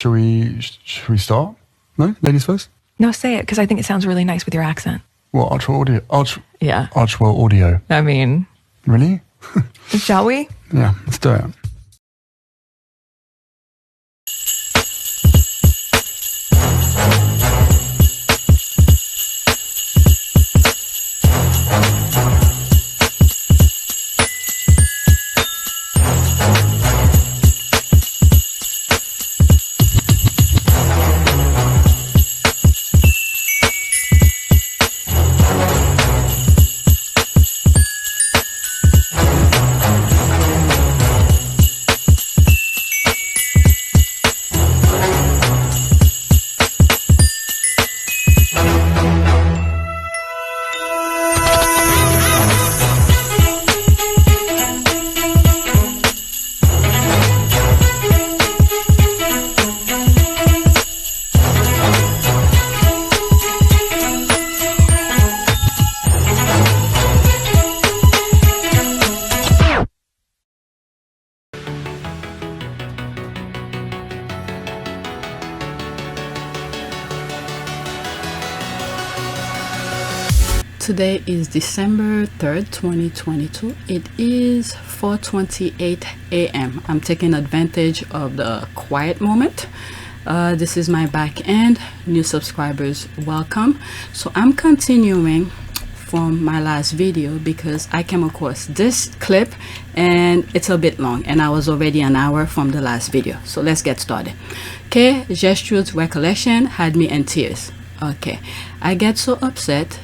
Shall we start? No? Ladies first? No, say it, because I think it sounds really nice with your accent. What, Archwell Audio? Yeah. Archwell Audio. I mean... Really? Shall we? Yeah, let's do it. Today is December 3rd, 2022. It is 4:28 a.m. I'm taking advantage of the quiet moment. This is my back end. New subscribers, welcome. So I'm continuing from my last video because I came across this clip and it's a bit long and I was already an hour from the last video. So let's get started. Okay, Gertrude's recollection had me in tears. Okay, I get so upset.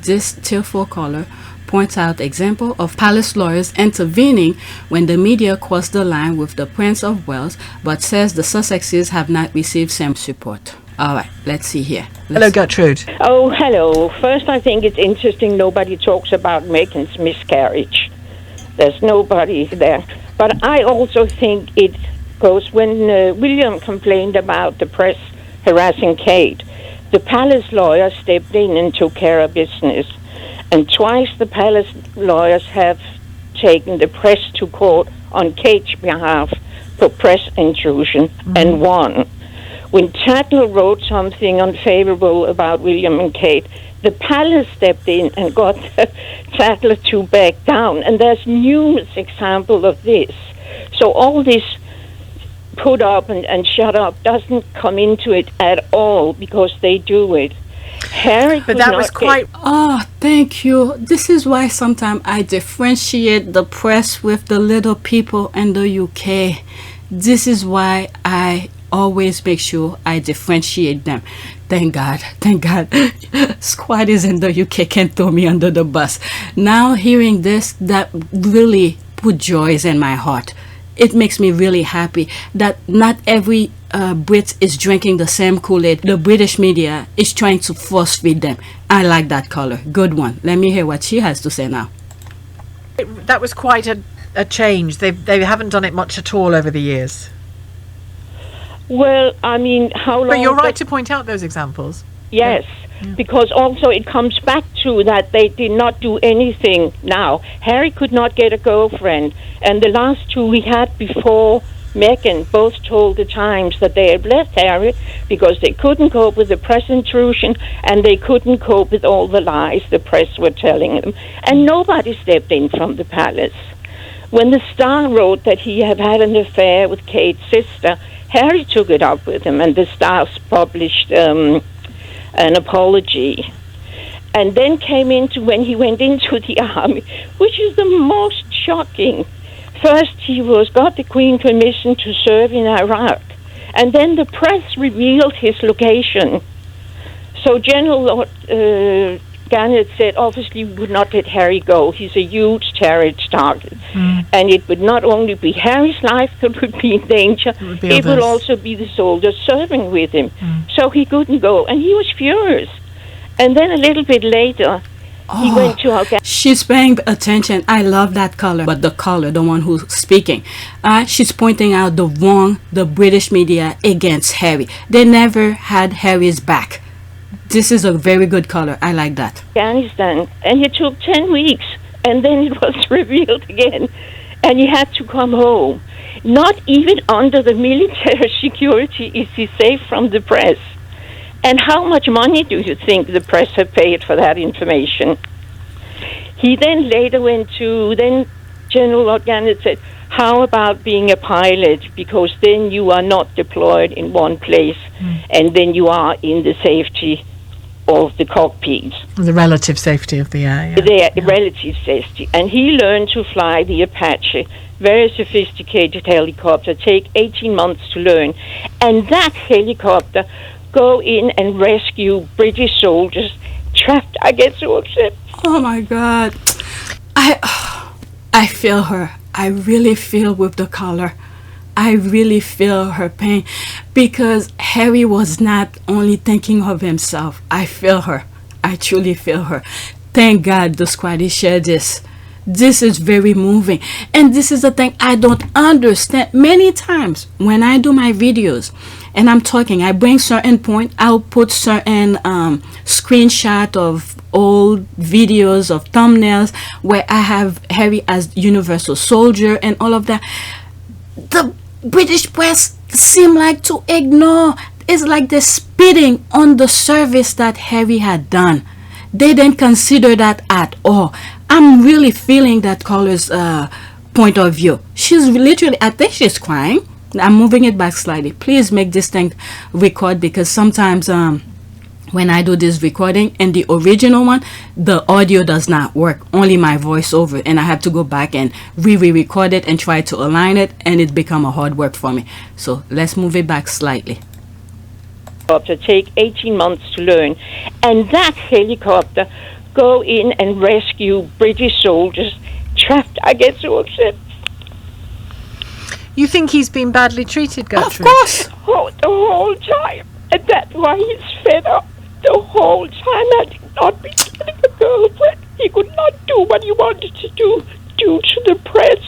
This tearful caller points out example of palace lawyers intervening when the media crossed the line with the Prince of Wales, but says the Sussexes have not received same support. All right, let's see here. Hello, Gertrude. Oh, hello. First, I think it's interesting nobody talks about Meghan's miscarriage. There's nobody there. But I also think it goes when William complained about the press harassing Kate. The palace lawyer stepped in and took care of business. And twice the palace lawyers have taken the press to court on Kate's behalf for press intrusion and won. When Tattle wrote something unfavorable about William and Kate, the palace stepped in and got Tattle to back down. And there's numerous examples of this. So all this put up and shut up doesn't come into it at all because they do it. Harry, but that was quite. Oh, thank you. This is why sometimes I differentiate the press with the little people in the UK. This is why I always make sure I differentiate them. Thank God, thank God. Squaddies in the UK can't throw me under the bus. Now hearing this, that really put joys in my heart. It makes me really happy that not every Brit is drinking the same Kool-Aid. The British media is trying to force feed them. I like that color. Good one. Let me hear what she has to say now. That was quite a change. They haven't done it much at all over the years. Well, I mean, how long... But you're right to point out those examples. Yes, because also it comes back to that they did not do anything now. Harry could not get a girlfriend, and the last two we had before Meghan both told the Times that they had left Harry because they couldn't cope with the press intrusion and they couldn't cope with all the lies the press were telling them. And nobody stepped in from the palace. When the Star wrote that he had had an affair with Kate's sister, Harry took it up with him, and the Star published an apology, and then came into when he went into the army, which is the most shocking. First, he got the Queen permission to serve in Iraq, and then the press revealed his location. So General Garnett said, obviously, we would not let Harry go. He's a huge terrorist target, and it would not only be Harry's life that would be in danger, it would also be the soldiers serving with him. So he couldn't go, and he was furious. And then a little bit later, he went to Afghanistan. She's paying attention. I love that color. But the color, the one who's speaking, she's pointing out the wrong the British media against Harry. They never had Harry's back. This is a very good color. I like that. Afghanistan, and it took 10 weeks, and then it was revealed again, and he had to come home. Not even under the military security is he safe from the press. And how much money do you think the press have paid for that information? He then later went to, then General Lord Gannett said, how about being a pilot? Because then you are not deployed in one place, and then you are in the safety of the cockpit. The relative safety of the air. The relative safety. And he learned to fly the Apache, very sophisticated helicopter, take 18 months to learn. And that helicopter go in and rescue British soldiers trapped, I get so upset. Oh my God. I feel her. I really feel with the caller. I really feel her pain, because Harry was not only thinking of himself. I feel her. I truly feel her. Thank God the squaddy shared this. This is very moving. And this is the thing I don't understand. Many times when I do my videos and I'm talking, I bring certain point, I'll put certain screenshot of old videos of thumbnails where I have Harry as universal soldier and all of that. The British press seem like to ignore. It's like they're spitting on the service that Harry had done. They didn't consider that at all. I'm really feeling that caller's point of view. She's literally, I think she's crying. I'm moving it back slightly. Please make this thing record, because sometimes when I do this recording and the original one, the audio does not work, only my voiceover, and I have to go back and re-record it and try to align it, and it become a hard work for me. So let's move it back slightly. To take 18 months to learn, and that helicopter go in and rescue British soldiers trapped. I get so upset. You think he's been badly treated, Gertrude? Of course. Oh, the whole time, and that's why he's fed up. The whole time, I did not be getting a girlfriend. He could not do what he wanted to do due to the press.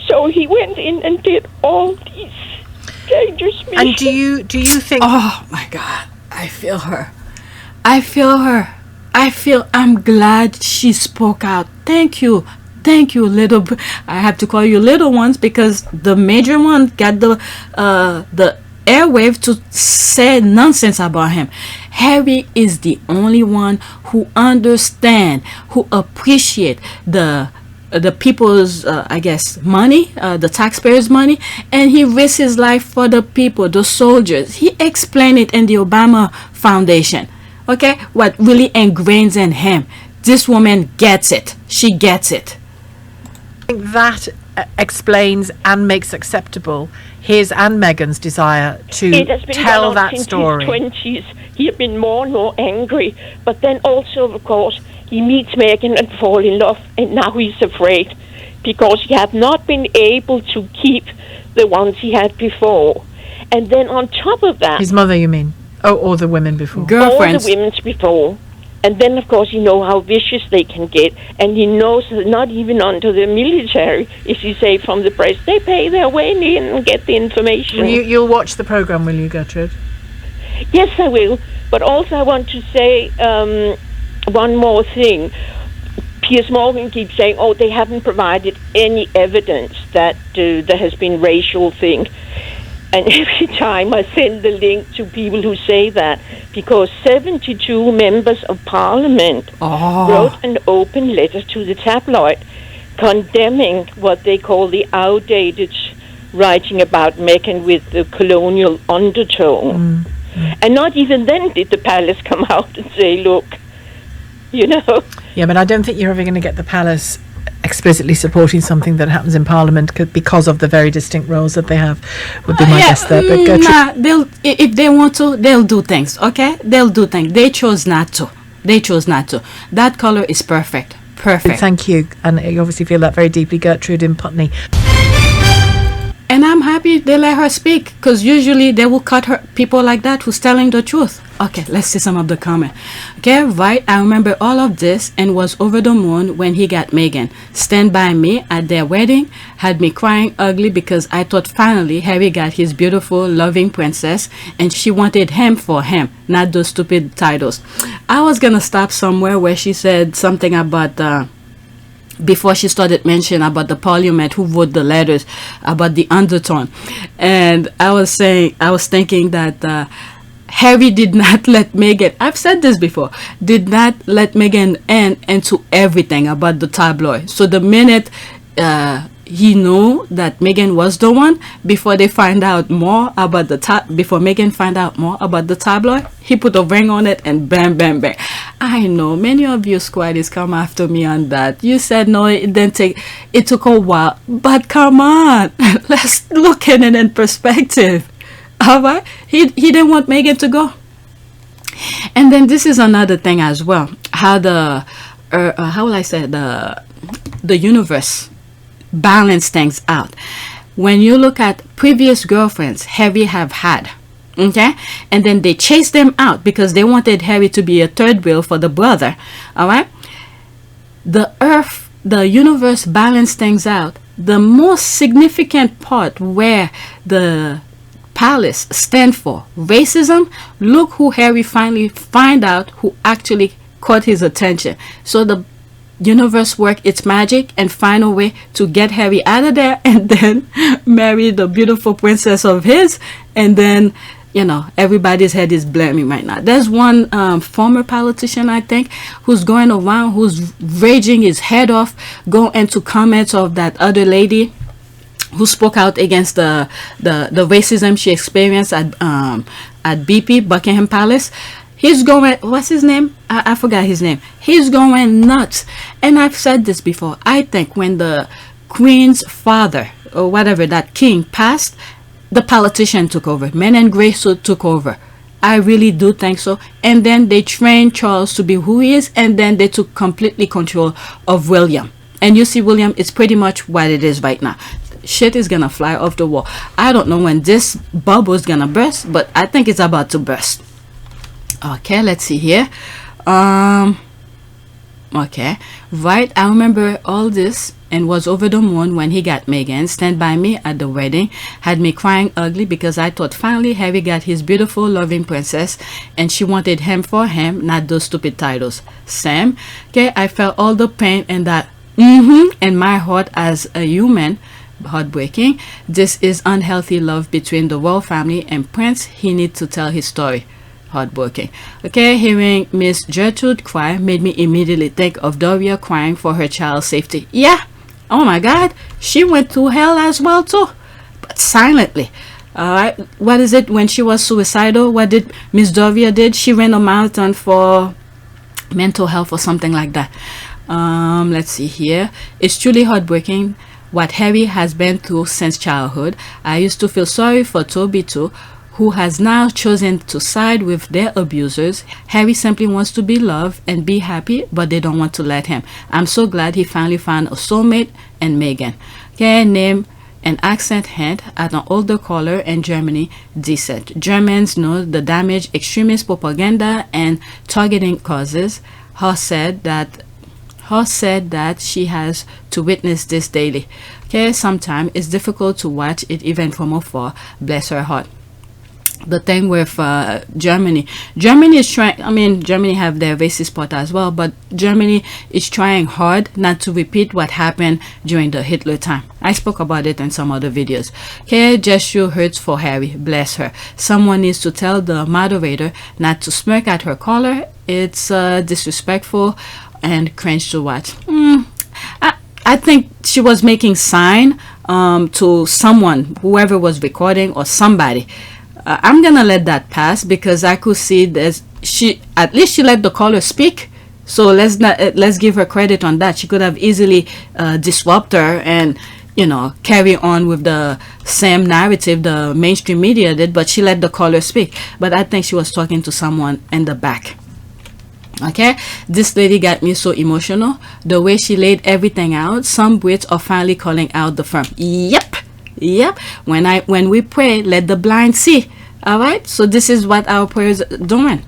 So he went in and did all these dangerous missions. And do you think? Oh my God, I feel her. I feel her. I'm glad she spoke out. Thank you, little. I have to call you little ones, because the major one got the airwave to say nonsense about him. Harry is the only one who understand, who appreciate the people's, I guess, money, the taxpayers' money, and he risks his life for the people, the soldiers. He explained it in the Obama Foundation. Okay, what really ingrains in him. This woman gets it. She gets it. I think that explains and makes acceptable his and Meghan's desire to tell that story. In his 20s, he had been more and more angry, but then also, of course, he meets Meghan and fall in love, and now he's afraid because he had not been able to keep the ones he had before. And then on top of that, his mother, you mean? Oh, or the women before. Girlfriends. All the women's before. And then, of course, you know how vicious they can get. And he knows that not even under the military is he safe from the press. They pay their way in and get the information. You'll watch the programme, will you, Gertrude? Yes, I will. But also I want to say one more thing. Piers Morgan keeps saying, oh, they haven't provided any evidence that there has been racial thing. And every time I send the link to people who say that, because 72 members of parliament wrote an open letter to the tabloid condemning what they call the outdated writing about Meghan with the colonial undertone. And not even then did the palace come out and say, look, you know. Yeah, but I don't think you're ever going to get the palace explicitly supporting something that happens in Parliament because of the very distinct roles that they have, would be my guess there. But they'll, if they want to, they'll do things, okay? They'll do things. They chose not to. That color is perfect. Thank you. And you obviously feel that very deeply, Gertrude in Putney. And I'm happy they let her speak, because usually they will cut her people like that who's telling the truth. Okay, let's see some of the comment. Okay, right, I remember all of this and was over the moon when he got Meghan. Stand by me at their wedding had me crying ugly because I thought finally Harry got his beautiful, loving princess and she wanted him for him, not those stupid titles. I was gonna stop somewhere where she said something about before she started mentioning about the parliament who wrote the letters about the undertone. And I was thinking that Harry did not let Meghan, I've said this before, did not let Meghan into everything about the tabloid. So the minute he knew that Meghan was the one, before Meghan find out more about the tabloid, he put a ring on it and bam, bam, bam. I know many of you squaddies come after me on that. You said no, it took a while, but come on, let's look at it in perspective. All right, he didn't want Meghan to go. And then this is another thing as well, how the how will I say, the universe balance things out. When you look at previous girlfriends Harry have had, okay, and then they chased them out because they wanted Harry to be a third wheel for the brother. All right, the universe balanced things out. The most significant part where the palace stand for racism, look who Harry finally find out who actually caught his attention. So the universe work its magic and find a way to get Harry out of there, and then marry the beautiful princess of his, and then, you know, everybody's head is blaming right now. There's one former politician, I think, who's going around, who's raging his head off, going into comments of that other lady who spoke out against the racism she experienced at BP, Buckingham Palace. He's going, what's his name? I forgot his name. He's going nuts. And I've said this before. I think when the Queen's father, or whatever, that king passed, the politician took over. Men in grey suit took over. I really do think so. And then they trained Charles to be who he is, and then they took completely control of William. And you see, William, it's pretty much what it is right now. Shit is gonna fly off the wall. I don't know when this bubble is gonna burst, but I think it's about to burst. Okay, let's see here. Okay, right, I remember all this and was over the moon when he got Meghan. Stand by me at the wedding had me crying ugly because I thought finally Harry got his beautiful loving princess and she wanted him for him, not those stupid titles. Sam, okay, I felt all the pain and that in my heart as a human. Heartbreaking. This is unhealthy love between the royal family and Prince. He needs to tell his story. Heartbreaking. Okay, hearing Miss Gertrude cry made me immediately think of Doria crying for her child's safety. Yeah, oh my God, she went through hell as well too, but silently. Alright, what is it, when she was suicidal, what did Miss Doria did? She ran a marathon for mental health or something like that. Let's see here. It's truly heartbreaking what Harry has been through since childhood. I used to feel sorry for Toby too, who has now chosen to side with their abusers. Harry simply wants to be loved and be happy, but they don't want to let him. I'm so glad he finally found a soulmate and Meghan. Okay, name an accent hint at an older caller in Germany, decent. Germans know the damage extremist propaganda and targeting causes. Her said that she has to witness this daily. Okay, sometimes it's difficult to watch it even from afar. Bless her heart. The thing with Germany is trying, I mean, Germany have their racist part as well, but Germany is trying hard not to repeat what happened during the Hitler time. I spoke about it in some other videos. Okay, gesture hurts for Harry, bless her. Someone needs to tell the moderator not to smirk at her caller. It's disrespectful and cringe to watch. I think she was making sign to someone, whoever was recording or somebody. I'm gonna let that pass because I could see that at least she let the caller speak. So let's give her credit on that. She could have easily disrupted her and, you know, carry on with the same narrative the mainstream media did, but she let the caller speak. But I think she was talking to someone in the back. Okay, this lady got me so emotional. The way she laid everything out. Some Brits are finally calling out the firm. Yep. When we pray, let the blind see. All right. So this is what our prayers are doing.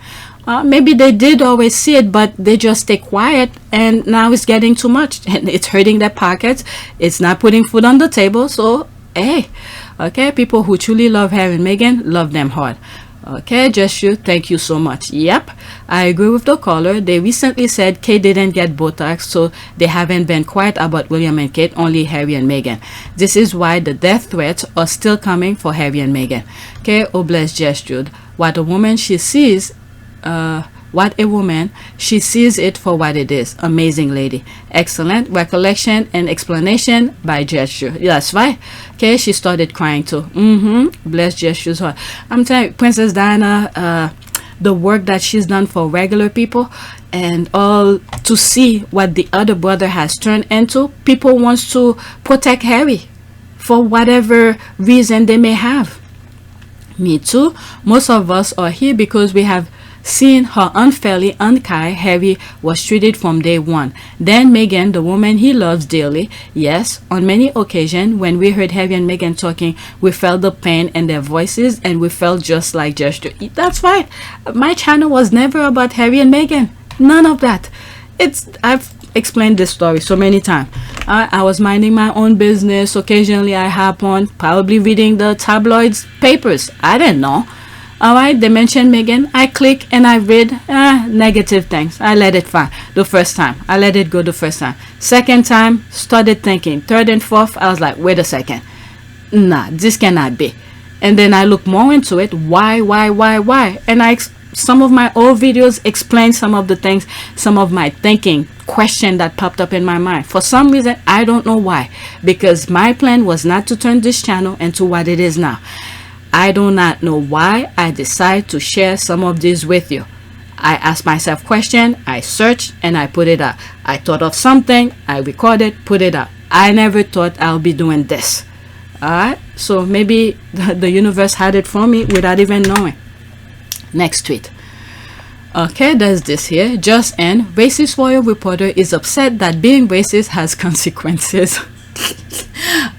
Maybe they did always see it, but they just stay quiet, and now it's getting too much, and it's hurting their pockets. It's not putting food on the table. So hey, okay, people who truly love Harry and Meghan, love them hard. Okay, Gertrude, thank you so much. Yep, I agree with the caller. They recently said Kate didn't get Botox, so they haven't been quiet about William and Kate, only Harry and Meghan. This is why the death threats are still coming for Harry and Meghan. Okay, oh bless Gertrude. What a woman she sees, she sees it for what it is. Amazing lady. Excellent recollection and explanation by Gertrude. That's right. Okay, she started crying too. Bless Gertrude's heart. I'm telling you, Princess Diana, the work that she's done for regular people, and all to see what the other brother has turned into. People wants to protect Harry for whatever reason they may have. Me too. Most of us are here because we have seen how unfairly unkind Harry was treated from day one. Then Meghan, the woman he loves dearly. Yes, on many occasions when we heard Harry and Meghan talking, we felt the pain in their voices, and we felt just like Gertrude. That's right. My channel was never about Harry and Meghan. None of that. I've explained this story so many times. I was minding my own business. Occasionally I hop on, probably reading the tabloids papers. I didn't know. Alright, they mentioned Meghan. I click and I read negative things. I let it fly the first time. I let it go the first time. Second time, started thinking. Third and fourth, I was like, wait a second. Nah, this cannot be. And then I look more into it. Why? And some of my old videos explain some of the things, some of my thinking, question that popped up in my mind. For some reason, I don't know why. Because my plan was not to turn this channel into what it is now. I do not know why I decided to share some of these with you. I asked myself questions, I searched, and I put it out. I thought of something, I recorded, put it out. I never thought I'll be doing this. Alright, so maybe the universe had it for me without even knowing. Next tweet. Okay, there's this here. Just N, racist royal reporter is upset that being racist has consequences.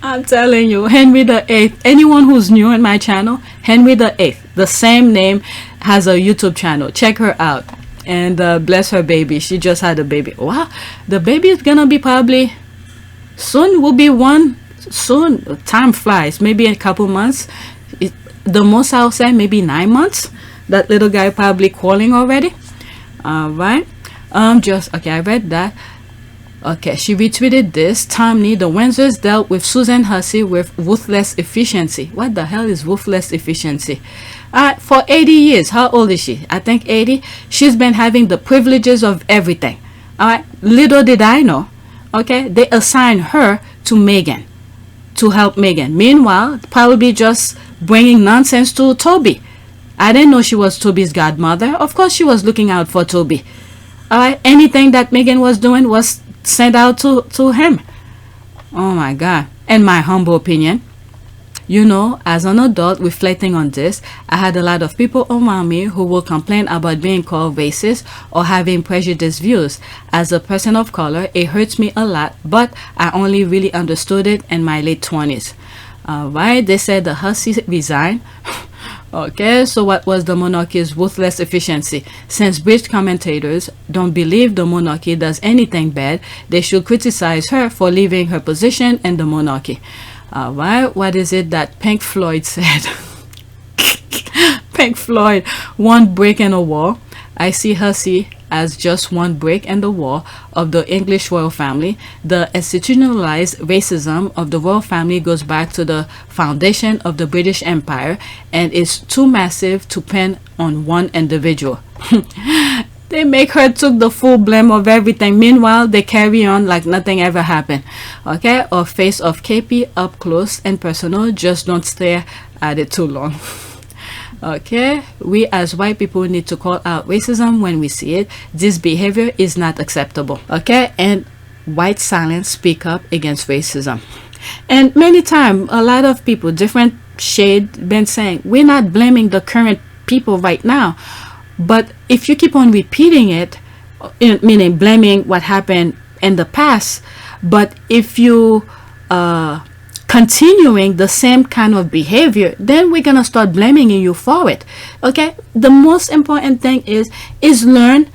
I'm telling you, Henry VIII. Anyone who's new in my channel, Henry VIII, the same name, has a YouTube channel. Check her out. And bless her baby. She just had a baby. Wow, the baby is gonna be probably soon. Will be one soon. Time flies. Maybe a couple months. The most I'll say maybe 9 months. That little guy probably calling already. All right. Okay, I read that. Okay, she retweeted this. Tomney, the Windsors dealt with Susan Hussey with ruthless efficiency. What the hell is ruthless efficiency? For 80 years, how old is she? I think 80. She's been having the privileges of everything. All right, little did I know. Okay, they assigned her to Meghan to help Meghan. Meanwhile, probably just bringing nonsense to Toby. I didn't know she was Toby's godmother. Of course, she was looking out for Toby. All right, anything that Meghan was doing was sent out to him. Oh my God. In my humble opinion, you know, as an adult reflecting on this, I had a lot of people around me who will complain about being called racist or having prejudiced views. As a person of color, it hurts me a lot, but I only really understood it in my late 20s. Right, they said the Hussey resigned. Okay, so what was the monarchy's ruthless efficiency? Since British commentators don't believe the monarchy does anything bad, they should criticize her for leaving her position in the monarchy. Alright, what is it that Pink Floyd said? Pink Floyd, one break in a wall. I see Hussey as just one break in the wall of the English royal family. The institutionalized racism of the royal family goes back to the foundation of the British Empire and is too massive to pin on one individual. They make her took the full blame of everything. Meanwhile, they carry on like nothing ever happened. Okay, or face of KP up close and personal. Just don't stare at it too long. Okay, we as white people need to call out racism when we see it. This behavior is not acceptable. Okay, and white silence speak up against racism. And many times, a lot of people, different shade, been saying we're not blaming the current people right now, but if you keep on repeating it, meaning blaming what happened in the past, but if you continuing the same kind of behavior, then we're gonna start blaming you for it. Okay, the most important thing is learn,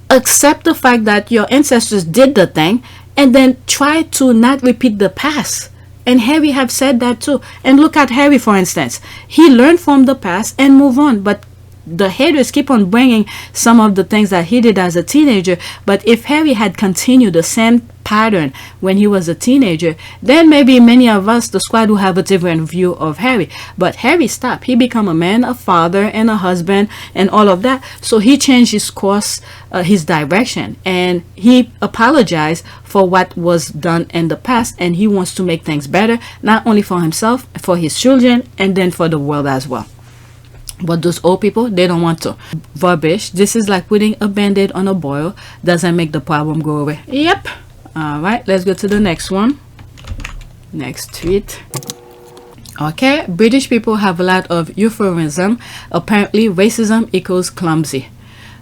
accept the fact that your ancestors did the thing, and then try to not repeat the past. And Harry have said that too. And look at Harry, for instance. He learned from the past and move on, but the haters keep on bringing some of the things that he did as a teenager. But if Harry had continued the same pattern when he was a teenager, then maybe many of us, the squad, will have a different view of Harry. But Harry stopped. He became a man, a father, and a husband, and all of that. So he changed his course, his direction, and he apologized for what was done in the past, and he wants to make things better, not only for himself, for his children, and then for the world as well. But those old people, they don't want to. Rubbish. This is like putting a band-aid on a boil. Doesn't make the problem go away. Yep. All right, let's go to the next one. Next tweet. Okay, British people have a lot of euphemism. Apparently, racism equals clumsy.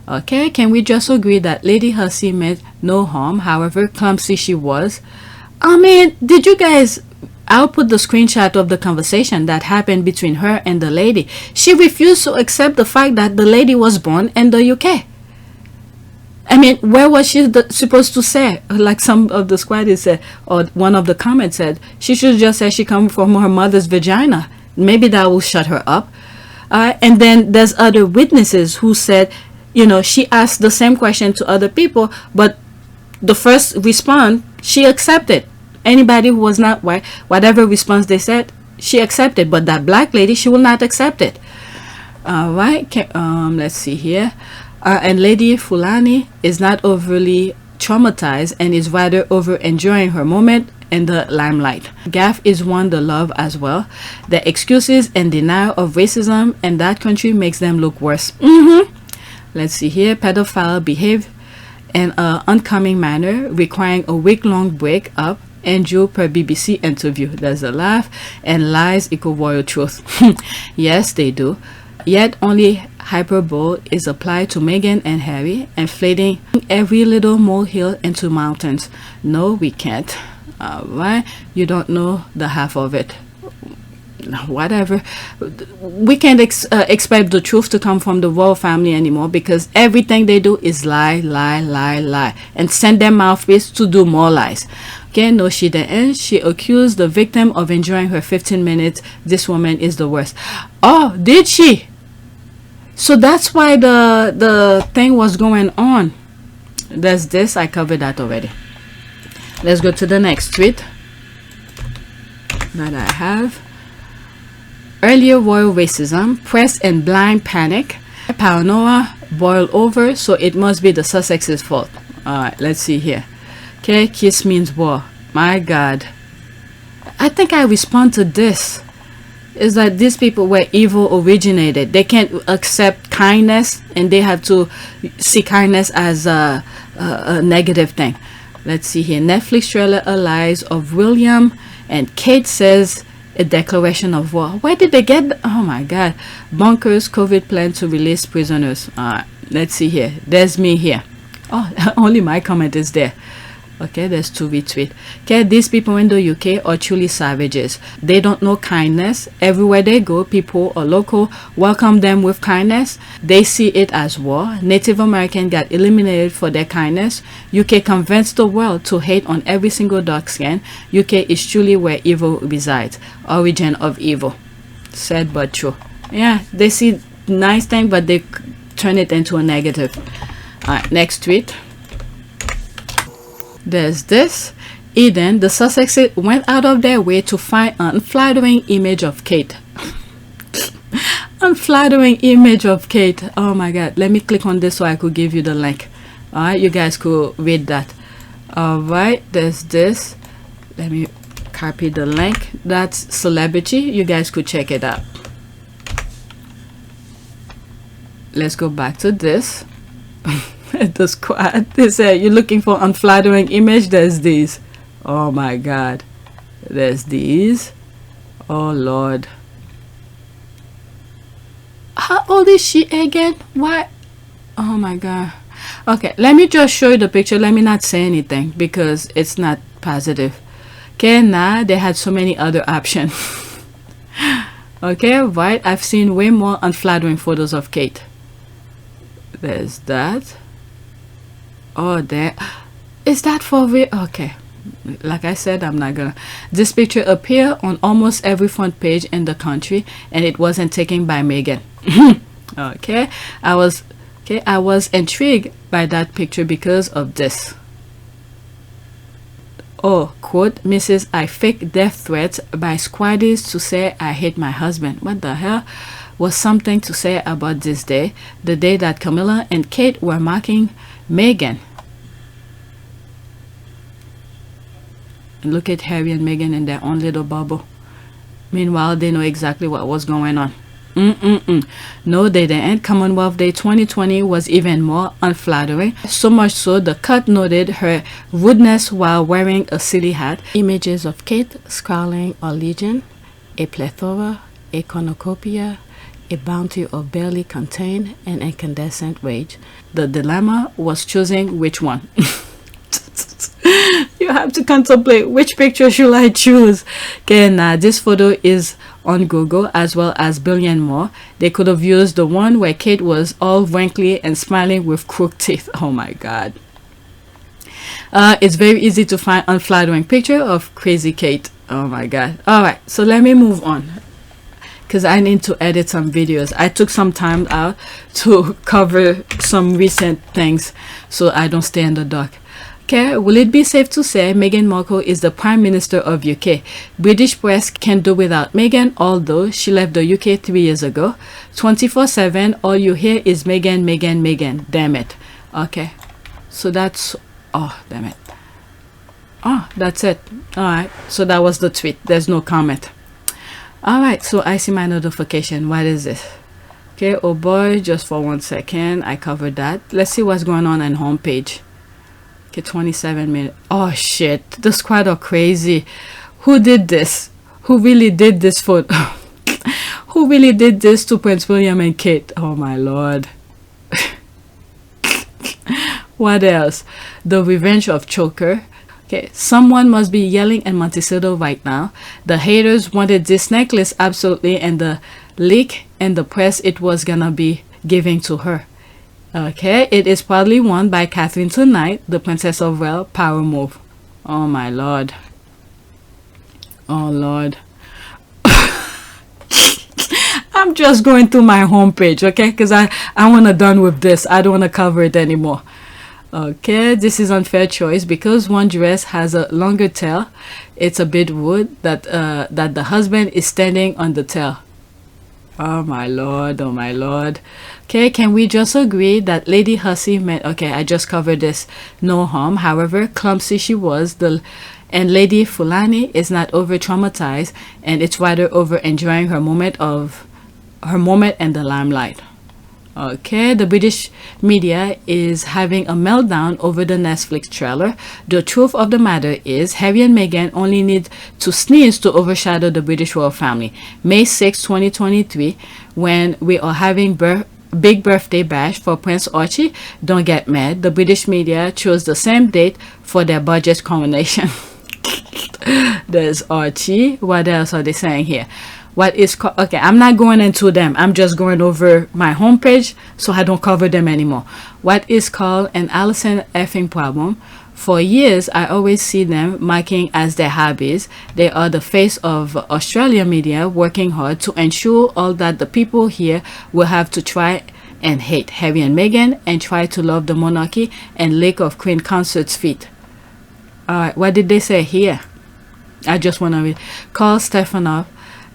Okay, can we just agree that Lady Hussey meant no harm, however clumsy she was? I mean, did you guys... I'll put the screenshot of the conversation that happened between her and the lady. She refused to accept the fact that the lady was born in the UK. I mean, where was she supposed to say? Like some of the squaddies said, or one of the comments said, she should just say she come from her mother's vagina. Maybe that will shut her up. And then there's other witnesses who said, you know, she asked the same question to other people, but the first response, she accepted. Anybody who was not white, whatever response they said, she accepted. But that black lady, she will not accept it. All right. Let's see here. And Lady Fulani is not overly traumatized and is rather over enjoying her moment in the limelight. Gaff is one to love as well. The excuses and denial of racism in that country makes them look worse. Let's see here. Pedophile behave in an uncommon manner, requiring a week-long break up. Andrew per BBC interview. There's a laugh. And lies equal royal truth. Yes, they do. Yet only hyperbole is applied to Meghan and Harry, inflating every little molehill into mountains. No, we can't. Alright, you don't know the half of it. Whatever. We can't expect the truth to come from the royal family anymore, because everything they do is lie, lie, lie, lie, and send their mouthpiece to do more lies. Okay, no, she didn't. She accused the victim of enjoying her 15 minutes. This woman is the worst. Oh, did she? So that's why the thing was going on. There's this. I covered that already. Let's go to the next tweet that I have. Earlier royal racism, press and blind panic, paranoia boil over, so it must be the Sussexes' fault. Alright, let's see here. Okay, kiss means war. My God. I think I respond to this. Is that these people where evil originated. They can't accept kindness, and they have to see kindness as a negative thing. Let's see here. Netflix trailer allies of William and Kate says a declaration of war. Where did they get oh my God. Bonkers COVID plan to release prisoners. Let's see here. There's me here. Oh, only my comment is there. Okay, there's 2 retweet. Okay, these people in the UK are truly savages. They don't know kindness. Everywhere they go, people or local welcome them with kindness. They see it as war. Native American got eliminated for their kindness. UK convinced the world to hate on every single dark skin. UK is truly where evil resides. Origin of evil. Sad but true. Yeah, they see nice thing, but they turn it into a negative. Alright, next tweet. There's this. Eden, the Sussexes went out of their way to find an unflattering image of Kate. Unflattering image of Kate. Oh my God. Let me click on this so I could give you the link. Alright, you guys could read that. Alright, there's this. Let me copy the link. That's celebrity. You guys could check it out. Let's go back to this. The squad. They say you're looking for unflattering image. There's these. Oh my God. There's these. Oh Lord. How old is she again? Why? Oh my God. Okay, let me just show you the picture. Let me not say anything because it's not positive. Okay, now they had so many other options. Okay, right. I've seen way more unflattering photos of Kate. There's that. Oh, there. Is that for real? Okay. Like I said, I'm not gonna. This picture appeared on almost every front page in the country, and it wasn't taken by Meghan. Okay, I was intrigued by that picture because of this. Oh, quote, Mrs. I fake death threats by squaddies to say I hate my husband. What the hell? Was something to say about this day, the day that Camilla and Kate were mocking Meghan. Look at Harry and Meghan in their own little bubble. Meanwhile, they know exactly what was going on. No, they didn't. Commonwealth Day 2020 was even more unflattering. So much so, the cut noted her rudeness while wearing a silly hat. Images of Kate scrawling are legion, a plethora, a cornucopia, a bounty of barely contained and incandescent rage. The dilemma was choosing which one. You have to contemplate which picture should I choose. Okay, now this photo is on Google as well as billion more. They could have used the one where Kate was all wrinkly and smiling with crooked teeth. Oh my god. It's very easy to find unflattering picture of crazy Kate. Oh my god. Alright, so let me move on, because I need to edit some videos. I took some time out to cover some recent things so I don't stay in the dark. Okay, will it be safe to say Meghan Markle is the Prime Minister of UK? British press can do without Meghan, although she left the UK 3 years ago. 24/7, all you hear is Meghan, Meghan, Meghan. Damn it. Okay, so that's... oh, damn it. Oh, that's it. Alright, so that was the tweet. There's no comment. Alright, so I see my notification. What is this? Okay, oh boy, just for 1 second. I covered that. Let's see what's going on homepage. Okay, 27 minutes. Oh shit, the squad are crazy. Who did this? Who really did this for... who really did this to Prince William and Kate? Oh my lord. What else? The Revenge of Choker. Okay, someone must be yelling in Montecito right now. The haters wanted this necklace absolutely, and the leak in the press it was gonna be giving to her. Okay, it is proudly worn by Catherine tonight, the Princess of Wales. Power move. Oh my lord. Oh lord. I'm just going through my homepage, okay, because I want to done with this. I don't want to cover it anymore. Okay, this is unfair choice because one dress has a longer tail. It's a bit rude that the husband is standing on the tail. Oh my lord, oh my lord. Okay, can we just agree that Lady Hussey meant... okay, I just covered this. No harm. However clumsy she was, and Lady Fulani is not over traumatized, and it's rather over enjoying her moment in the limelight. Okay, the British media is having a meltdown over the Netflix trailer. The truth of the matter is Harry and Meghan only need to sneeze to overshadow the British royal family. May 6, 2023, when we are having big birthday bash for Prince Archie. Don't get mad. The British media chose the same date for their budget coronation. There's Archie. What else are they saying here? What is okay, I'm not going into them. I'm just going over my homepage so I don't cover them anymore. What is called an Alison effing problem. For years, I always see them marking as their hobbies. They are the face of Australian media, working hard to ensure all that the people here will have to try and hate Harry and Meghan and try to love the monarchy and lick of Queen Consort's feet. Alright, what did they say here? I just want to read. Carl Stefanoff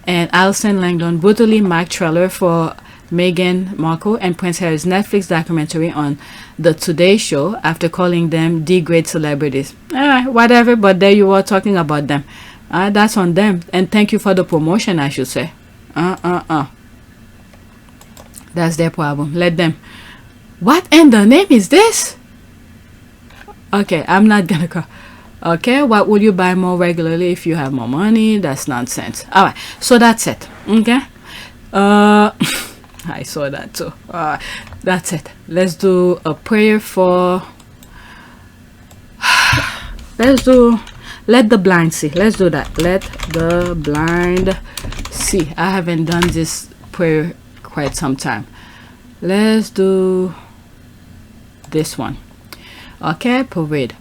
and Alison Langdon brutally mocked trailer for Meghan Markle and Prince Harry's Netflix documentary on the Today Show after calling them D-grade celebrities. Whatever, but there you are talking about them. That's on them, and thank you for the promotion, I should say. That's their problem. Let them. What in the name is this? Okay, I'm not gonna go. Okay, what would you buy more regularly if you have more money? That's nonsense. Alright, so that's it. Okay, I saw that too. That's it. Let's do a prayer for... let the blind see. Let's do that. Let the blind see. I haven't done this prayer quite some time. Let's do this one. Okay, parade.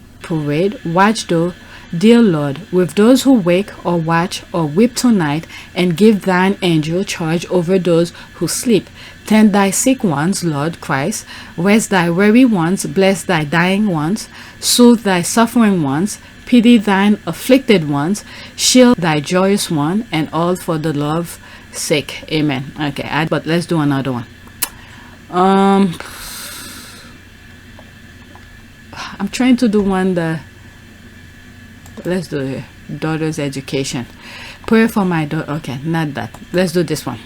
Watch though Dear Lord, with those who wake or watch or weep tonight, and give thine angel charge over those who sleep. Tend thy sick ones, Lord Christ. Rest thy weary ones, bless thy dying ones, soothe thy suffering ones, pity thine afflicted ones, shield thy joyous one, and all for the love's sake. Amen. Okay, but let's do another one. I'm trying to do one that, let's do it. Daughter's education. Prayer for my daughter. Okay, not that. Let's do this one.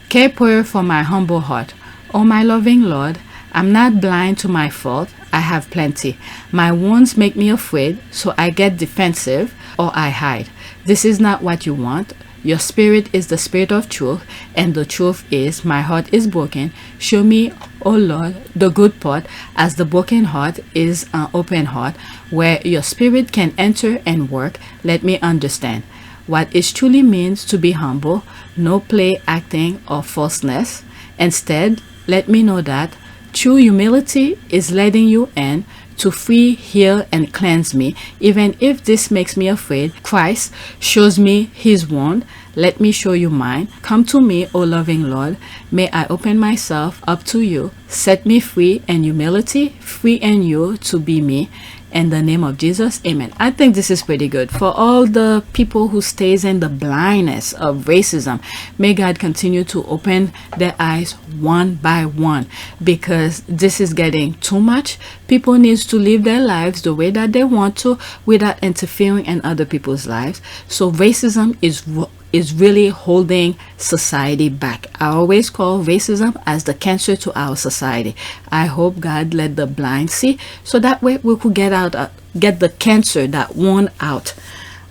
Okay, prayer for my humble heart. Oh, my loving Lord, I'm not blind to my fault. I have plenty. My wounds make me afraid, so I get defensive or I hide. This is not what you want. Your spirit is the spirit of truth, and the truth is my heart is broken. Show me, O Lord, the good part, as the broken heart is an open heart, where your spirit can enter and work. Let me understand what it truly means to be humble, no play acting or falseness. Instead, let me know that true humility is letting you in to free, heal, and cleanse me, even if this makes me afraid. Christ shows me his wound. Let me show you mine. Come to me, O loving Lord. May I open myself up to you. Set me free in humility, free in you to be me. In the name of Jesus, amen. I think this is pretty good. For all the people who stays in the blindness of racism, may God continue to open their eyes one by one, because this is getting too much. People need to live their lives the way that they want to without interfering in other people's lives. So racism is really holding society back. I always call racism as the cancer to our society. I hope God let the blind see, so that way we could get the cancer that won out.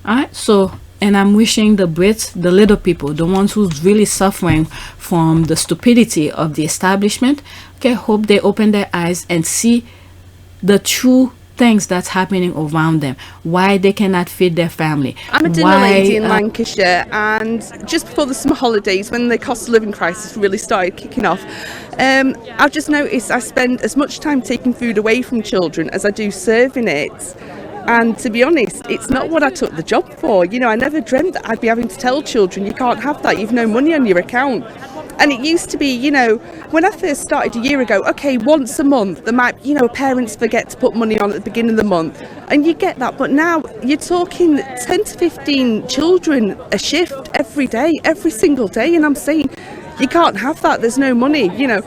All right, so, and I'm wishing the Brits, the little people, the ones who's really suffering from the stupidity of the establishment, okay, hope they open their eyes and see the true things that's happening around them, why they cannot feed their family. I'm a dinner lady in Lancashire, and just before the summer holidays, when the cost of living crisis really started kicking off, I've just noticed I spend as much time taking food away from children as I do serving it. And to be honest, it's not what I took the job for. You know, I never dreamt that I'd be having to tell children, you can't have that, you've no money on your account. And it used to be, you know, when I first started a year ago, okay, once a month, there might, you know, parents forget to put money on at the beginning of the month, and you get that. But now you're talking 10 to 15 children a shift every day, every single day. And I'm saying, you can't have that, there's no money, you know.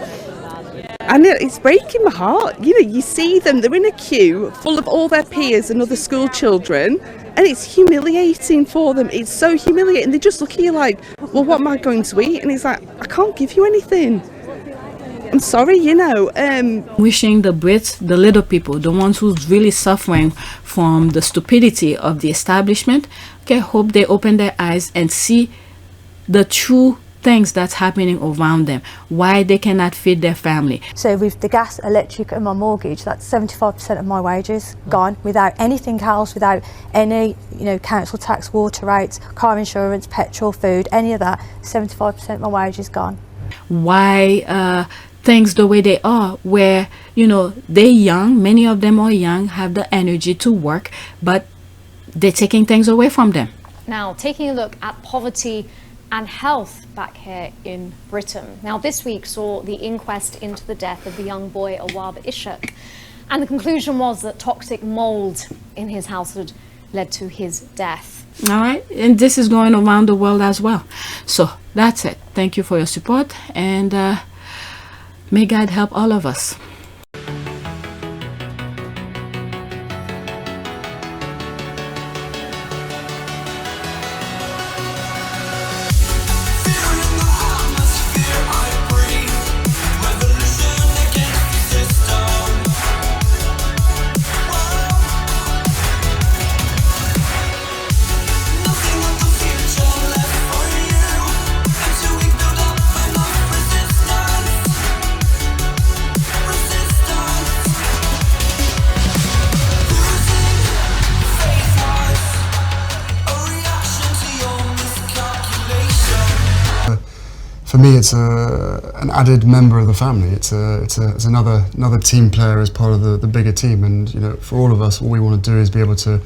And it's breaking my heart. You know, you see them, they're in a queue full of all their peers and other school children, and it's humiliating for them. It's so humiliating. They just look at you like, well, what am I going to eat? And it's like, I can't give you anything. I'm sorry, you know. Wishing the Brits, the little people, the ones who's really suffering from the stupidity of the establishment, okay, hope they open their eyes and see the true things that's happening around them, why they cannot feed their family. So with the gas, electric and my mortgage, that's 75% of my wages gone, without anything else, without any, you know, council tax, water rates, car insurance, petrol, food, any of that. 75% of my wages gone. Why things the way they are, where, you know, they're young, many of them are young, have the energy to work, but they're taking things away from them. Now, taking a look at poverty and health back here in Britain. Now, this week saw the inquest into the death of the young boy Awab Ishak, and the conclusion was that toxic mold in his house had led to his death. All right, and this is going around the world as well. So that's it. Thank you for your support, and may God help all of us. For me, it's an added member of the family. It's another team player as part of the bigger team. And you know, for all of us, all we want to do is be able to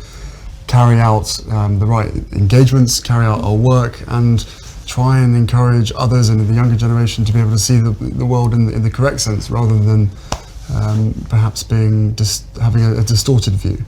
carry out the right engagements, carry out our work, and try and encourage others and the younger generation to be able to see the world in the correct sense, rather than perhaps having a distorted view.